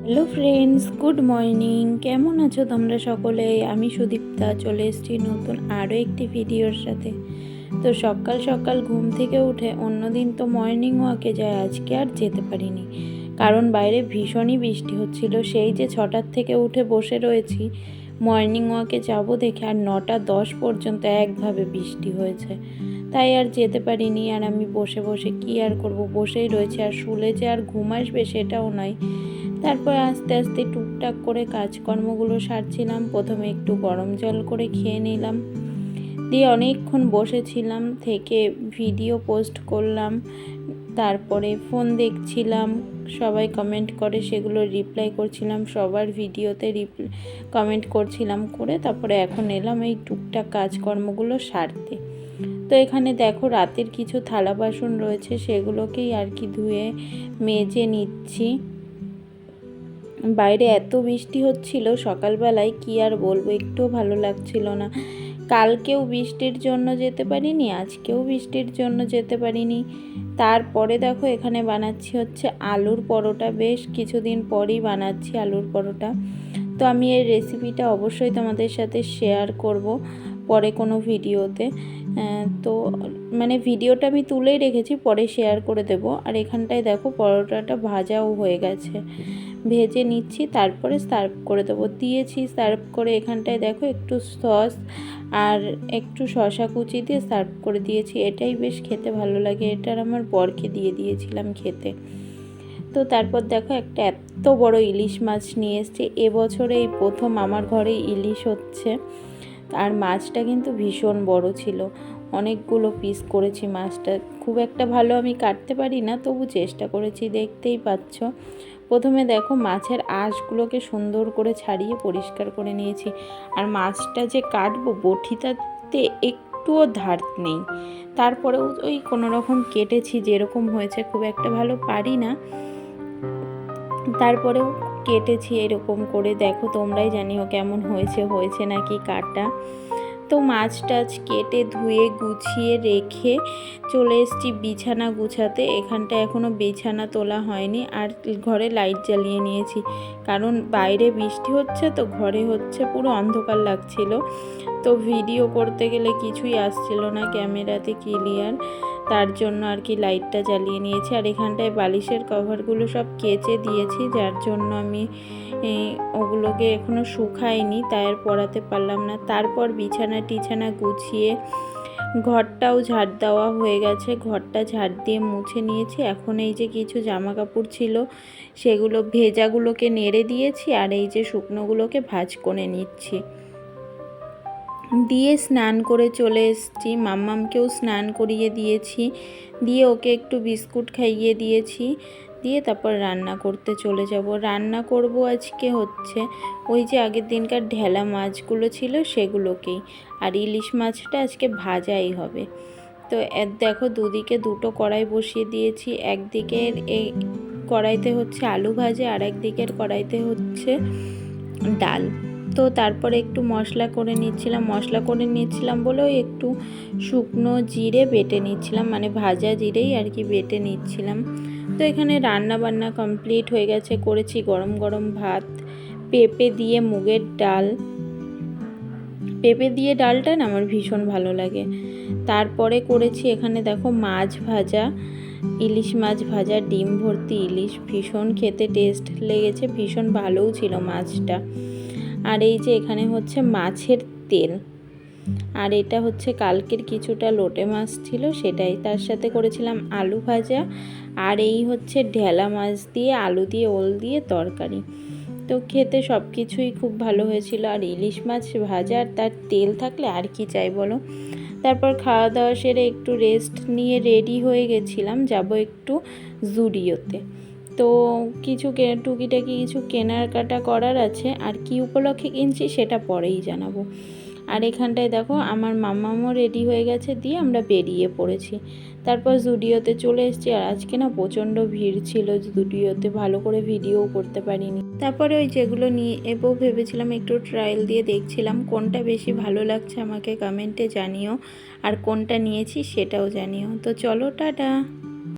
Hello friends, good morning. কেমন আছো তোমরা সকলে? আমি সুদীপ্তা চলে এসেছি নতুন আরও একটি ভিডিওর সাথে। তো সকাল সকাল ঘুম থেকে উঠে অন্যদিন তো মর্নিং ওয়াকে যায়, আজকে আর যেতে পারিনি, কারণ বাইরে ভীষণই বৃষ্টি হচ্ছিল। সেই যে 6টার থেকে উঠে বসে রয়েছি মর্নিং ওয়াকে যাব দেখে, আর 9টা 10 পর্যন্ত একভাবে বৃষ্টি হয়েছে, তাই আর যেতে পারিনি। আর আমি বসে বসে কী আর করব, বসেই রয়েছে। আর শুলে যে আর ঘুম আসবে সেটাও নয়। তারপর আস্তে আস্তে টুকটাক করে কাজকর্মগুলো সারছিলাম। প্রথমে একটু গরম জল করে খেয়ে নিলাম, দিয়ে অনেকক্ষণ বসেছিলাম, থেকে ভিডিও পোস্ট করলাম। তারপরে ফোন দেখছিলাম, সবাই কমেন্ট করে সেগুলো রিপ্লাই করছিলাম, সবার ভিডিওতে কমেন্ট করছিলাম করে তারপরে এখন এলাম এই টুকটাক কাজকর্মগুলো সারতে। তো এখানে দেখো রাতের কিছু থালা বাসন রয়েছে, সেগুলোকেই আর কি ধুয়ে মেজে নিচ্ছি। বাইরে এত বৃষ্টি হচ্ছিল সকালবেলায়, কি আর বলবো, একটুও ভালো লাগছিল না। কালকেও বৃষ্টির জন্য যেতে পারিনি, আজকেও বৃষ্টির জন্য যেতে পারিনি। তারপরে দেখো এখানে বানাচ্ছি হচ্ছে আলুর পরোটা। বেশ কিছুদিন পরই বানাচ্ছি আলুর পরোটা। তো আমি এই রেসিপিটা অবশ্যই তোমাদের সাথে শেয়ার করব পরে কোনো ভিডিওতে। তো মানে ভিডিওটা আমি তুলেই রেখেছি, পরে শেয়ার করে দেব। আর এখানটায় দেখো পরোটাটা ভাজাও হয়ে গেছে, ভেজে নিচ্ছি, তারপরে সার্ভ করে দেবো। দিয়েছি সার্ভ করে, এখানটায় দেখো একটু সস আর একটু শসা কুচি দিয়ে সার্ভ করে দিয়েছি। এটাই বেশ খেতে ভালো লাগে, এটার আমার বরকে দিয়ে দিয়েছিলাম খেতে। তো তারপর দেখো একটা এত বড় ইলিশ মাছ নিয়ে এসছে। এবছরে এই প্রথম আমার ঘরে ইলিশ হচ্ছে। আর মাছটা কিন্তু ভীষণ বড় ছিল, অনেকগুলো পিস করেছি। মাছটা খুব একটা ভালো আমি কাটতে পারি না, তবু চেষ্টা করেছি, দেখতেই পাচ্ছ। প্রথমে দেখো মাছের আঁশগুলোকে সুন্দর করে ছাড়িয়ে পরিষ্কার করে নিয়েছি। আর মাছটা যে কাটবো, বটিটাতে একটুও ধার নেই। তারপরেও ওই কোনো রকম কেটেছি, যেরকম হয়েছে, খুব একটা ভালো পারি না, তারপরেও কেটেছি এরকম করে। দেখো তোমরাই জানিও কেমন হয়েছে নাকি কাটা। তো মাছ টাছ কেটে ধুয়ে গুছিয়ে রেখে চলে এসেছি বিছানা গুছাতে। এখানটা এখনও বিছানা তোলা হয়নি। আর ঘরে লাইট জ্বালিয়ে নিয়েছি, কারণ বাইরে বৃষ্টি হচ্ছে, তো ঘরে হচ্ছে পুরো অন্ধকার লাগছিল। তো ভিডিও করতে গেলে কিছুই আসছিল না ক্যামেরাতে ক্লিয়ার, তার জন্য আর কি লাইটটা জ্বালিয়ে নিয়েছি। আর এখানটায় বালিশের কভারগুলো সব কেচে দিয়েছি, যার জন্য আমি ওগুলোকে এখনও শুকায়নি, তাই আর পরাতে পারলাম না। তারপর বিছানা গুছিয়ে ঘরটাও ঝাড় দেওয়া হয়ে গেছে, ঘরটা ঝাড় দিয়ে মুছে নিয়েছি। এখন এই যে কিছু জামা কাপড় ছিল, সেগুলো ভেজাগুলোকে নেড়ে দিয়েছি, আর এই যে শুকনোগুলোকে ভাঁজ করে নিচ্ছি। দিয়ে স্নান করে চলে এসেছি, মাম্মামকেও স্নান করিয়ে দিয়েছি, দিয়ে ওকে একটু বিস্কুট খাইয়ে দিয়েছি, দিয়ে তারপর রান্না করতে চলে যাব। রান্না করব আজকে হচ্ছে ওই যে আগের দিনকার ঢেলা মাছগুলো ছিল সেগুলোকেই, আর ইলিশ মাছটা আজকে ভাজাই হবে। তো দেখো দুদিকে দুটো কড়াই বসিয়ে দিয়েছি, একদিকের এই কড়াইতে হচ্ছে আলু ভাজা, আর একদিকের কড়াইতে হচ্ছে ডাল। তো তারপরে একটু মশলা করে নিচ্ছিলাম বলেও একটু শুকনো জিরে বেটে নিচ্ছিলাম, মানে ভাজা জিরেই আর কি বেটে নিচ্ছিলাম। তো এখানে রান্না বান্না কমপ্লিট হয়ে গেছে। করেছি গরম গরম ভাত, পেঁপে দিয়ে মুগের ডাল। পেঁপে দিয়ে ডালটা না আমার ভীষণ ভালো লাগে। তারপরে করেছি এখানে দেখো মাছ ভাজা, ইলিশ মাছ ভাজা, ডিম ভর্তি ইলিশ, ভীষণ খেতে টেস্ট লেগেছে, ভীষণ ভালোও ছিল মাছটা। আর এই যে এখানে হচ্ছে মাছের তেল, আর এটা হচ্ছে কালকের কিছুটা লোটে মাছ ছিল সেটাই। তার সাথে করেছিলাম আলু ভাজা, আর এই হচ্ছে ঢেলা মাছ দিয়ে আলু দিয়ে ওল দিয়ে তরকারি। তো খেতে সব কিছুই খুব ভালো হয়েছিল। আর ইলিশ মাছ ভাজা আর তার তেল থাকলে আর কি চাই বলো। তারপর খাওয়া দাওয়া সেরে একটু রেস্ট নিয়ে রেডি হয়ে গেছিলাম, যাব একটু জুডিওতে। তো কিছু টুকিটাকি কিছু কেনাকাটা করার আছে, আর কি উপলক্ষে কিনছি সেটা পরেই জানাবো। আর এখানটায় দেখো আমার মাম্মামও রেডি হয়ে গেছে, দিয়ে আমরা বেরিয়ে পড়েছি। তারপর জুডিওতে চলে এসেছি। আর আজকে না প্রচণ্ড ভিড় ছিল জুডিওতে, ভালো করে ভিডিও করতে পারিনি। তারপরে ওই যেগুলো নিয়ে এবো ভেবেছিলাম একটু ট্রায়াল দিয়ে দেখছিলাম, কোনটা বেশি ভালো লাগছে আমাকে কমেন্টে জানিও, আর কোনটা নিয়েছি সেটাও জানিও। তো চলো, টাটা।